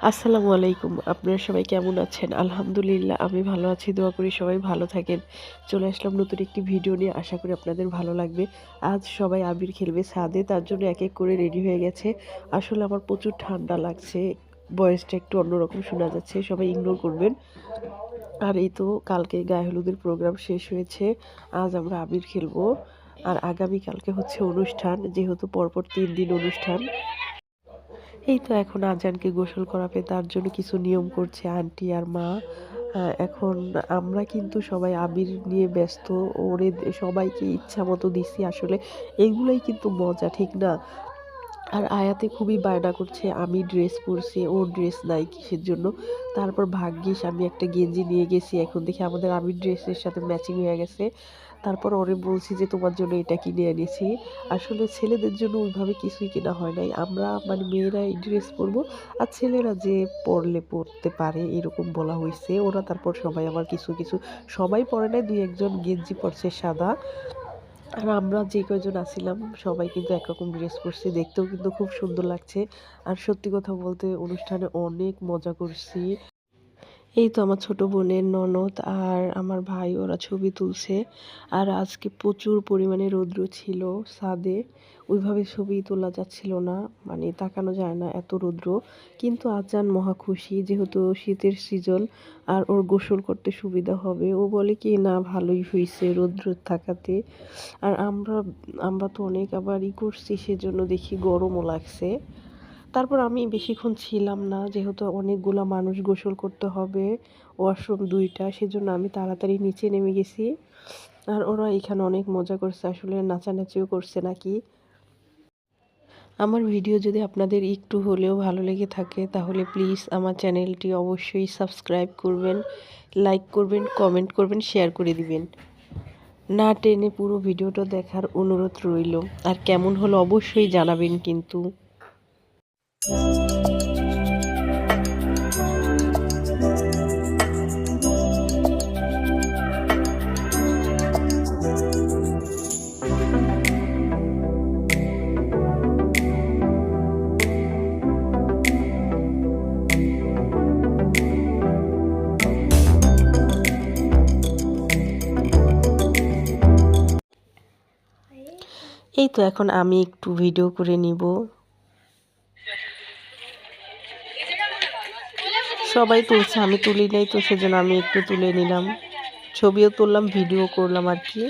আসসালামু আলাইকুম। আপনারা সবাই কেমন আছেন? আলহামদুলিল্লাহ আমি ভালো আছি। দোয়া করি সবাই ভালো থাকেন। চলে আসলাম নতুন একটি ভিডিও নিয়ে। আশা করি আপনাদের ভালো লাগবে। আজ সবাই আবির খেলবে ছাদে। তার জন্য এক এক করে রেডি হয়ে গেছে। আসলে আমার প্রচুর ঠান্ডা লাগছে। ভয়েসটা একটু অন্যরকম শোনা যাচ্ছে। সবাই ইগনোর করবেন। আর এই তো কালকে গায়ে হলুদের প্রোগ্রাম শেষ হয়েছে। আজ আমরা আবির খেলবো। আর আগামী কালকে হচ্ছে অনুষ্ঠান। যেহেতু পরপর ৩ দিন অনুষ্ঠান। এই তো এখন আজানকে গোসল করাবে, তার জন্য কিছু নিয়ম করছে আন্টি আর মা। এখন আমরা কিন্তু সবাই আবির নিয়ে ব্যস্ত। ওরে সবাইকে ইচ্ছা মতো দিছি আসলে। এগুলোই কিন্তু মজা, ঠিক না? আর আয়াতে খুবই বায়না করছে আমি ড্রেস পরছি, ওর ড্রেস নাই কিসের জন্য। তারপর ভাগ্যিস আমি একটা গেঞ্জি নিয়ে গেছি, এখন দেখি আমাদের আবির ড্রেসের সাথে ম্যাচিং হয়ে গেছে। তারপর ওরে বলছি যে তোমার জন্য এটা কিনে এনেছি। আসলে ছেলেদের জন্য ওইভাবে কিছুই কেনা হয় নাই। আমরা মানে মেয়েরা এই ড্রেস পরবো, আর ছেলেরা যে পরলে পরতে পারে এরকম বলা হয়েছে। ওরা তারপর সবাই আবার কিছু কিছু, সবাই পরে নাই, দুই একজন গেঞ্জি পরছে সাদা। আর আমরা যে কয়জন আছিলাম সবাই কিন্তু একরকম ড্রেস পরছি, দেখতেও কিন্তু খুব সুন্দর লাগছে। আর সত্যি কথা বলতে অনুষ্ঠানে অনেক মজা করছি। এই তো আমার ছোট বোনের ননদ আর আমার ভাই ওরা ছবি তুলছে। আর আজকে প্রচুর পরিমাণে রৌদ্র ছিল ছাদে, ওইভাবে ছবি তোলা যাচ্ছিল না, মানে তাকানো যায় না এত রৌদ্র। কিন্তু আজান মহা খুশি, যেহেতু শীতের সিজন আর ওর গোসল করতে সুবিধা হবে। ও বলে কি না ভালোই হয়েছে রৌদ্র থাকাতে। আর আমরা আমরা তো অনেক আবার করছি, সেজন্য দেখি গরমও লাগছে। তারপর আমি বেশিক্ষণ ছিলাম না, যেহেতু অনেকগুলা মানুষ গোসল করতে হবে, ওয়াশরুম ২টা, সেজন্য আমি তাড়াতাড়ি নিচে নেমে গেছি। আর ওরা এখানে অনেক মজা করছে, আসলে নাচানাচিও করছে নাকি। আমার ভিডিও যদি আপনাদের একটু হলেও ভালো লেগে থাকে তাহলে প্লিজ আমার চ্যানেলটি অবশ্যই সাবস্ক্রাইব করবেন, লাইক করবেন, কমেন্ট করবেন, শেয়ার করে দিবেন। না টেনে পুরো ভিডিওটা দেখার অনুরোধ রইল। আর কেমন হলো অবশ্যই জানাবেন কিন্তু। এই তো এখন আমি একটু ভিডিও করে নিব। সবাই তুলছে, আমি তুলি নাই, তো সেজন্য আমি একটু তুলে নিলাম, ছবিও তুললাম, ভিডিও করলাম আর কি।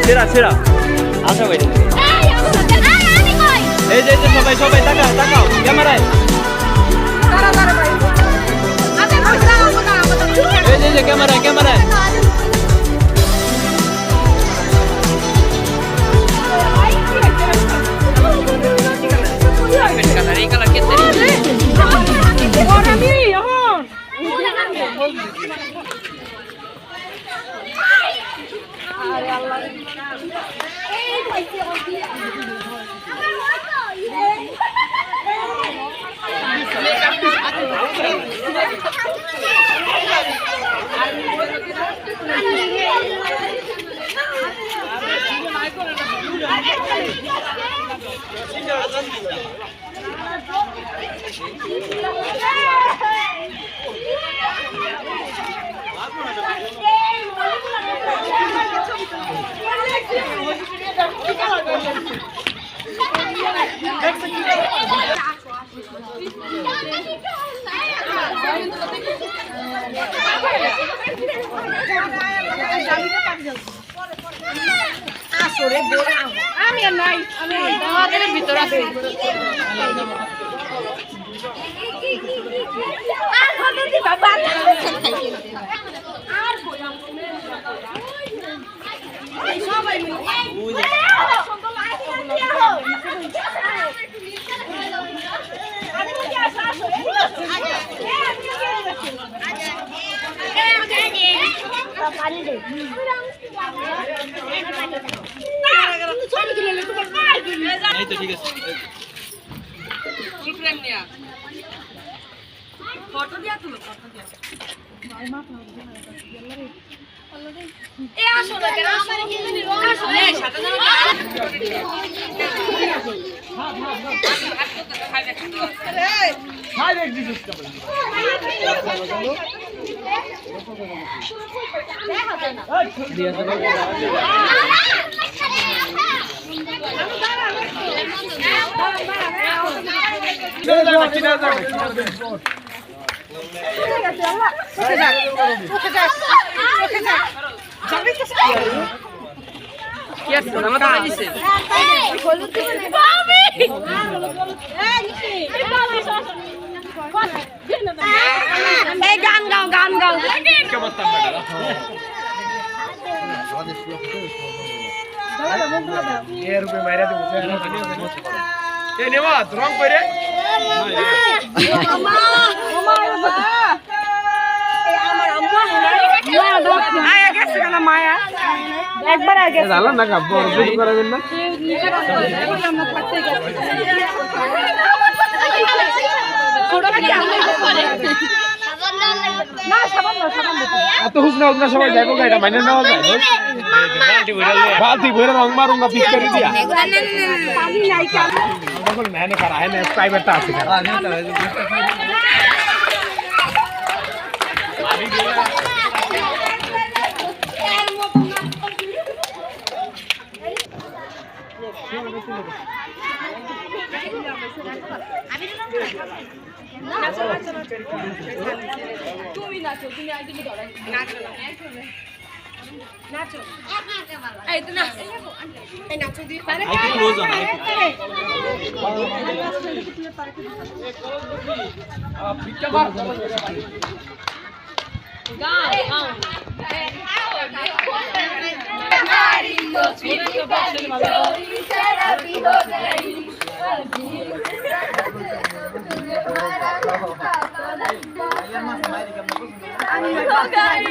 সেরা সেরা আশা ভাই এই যে সবাই সবাই তাকাও তাকাও ক্যামেরায় এই যে ক্যামেরায় ক্যামেরায় আমি নাই আমি আমাদের ভিতর আছি আর কত দি বাবা আর সবাই মিলে সুন্দর এই তো ঠিক আছে ফটো দিয়া তুলো ফটো দিয়া ভাই মা এ আসো না কেন আসো আসো এই সাথে জানো হাই দেখ দিছিস তো গান গাও গান গাও একবার আগে জানলাম না কাব্য করাবেন না এত হুক না সবাই যাবো গাড়িটা মাইনে নেওয়া যায় বালতি ভরে রং মারুঙ্গা পিস করে দিয়া মেহনে করা है प्राइवेट আছে তুমি নাচো তুমি আইডিমি ধরো নাচো নাচো এই তো নাচ এই নাচো দি পারে আই ক্লোজ অন পিকচার বার গাও गाओ আমি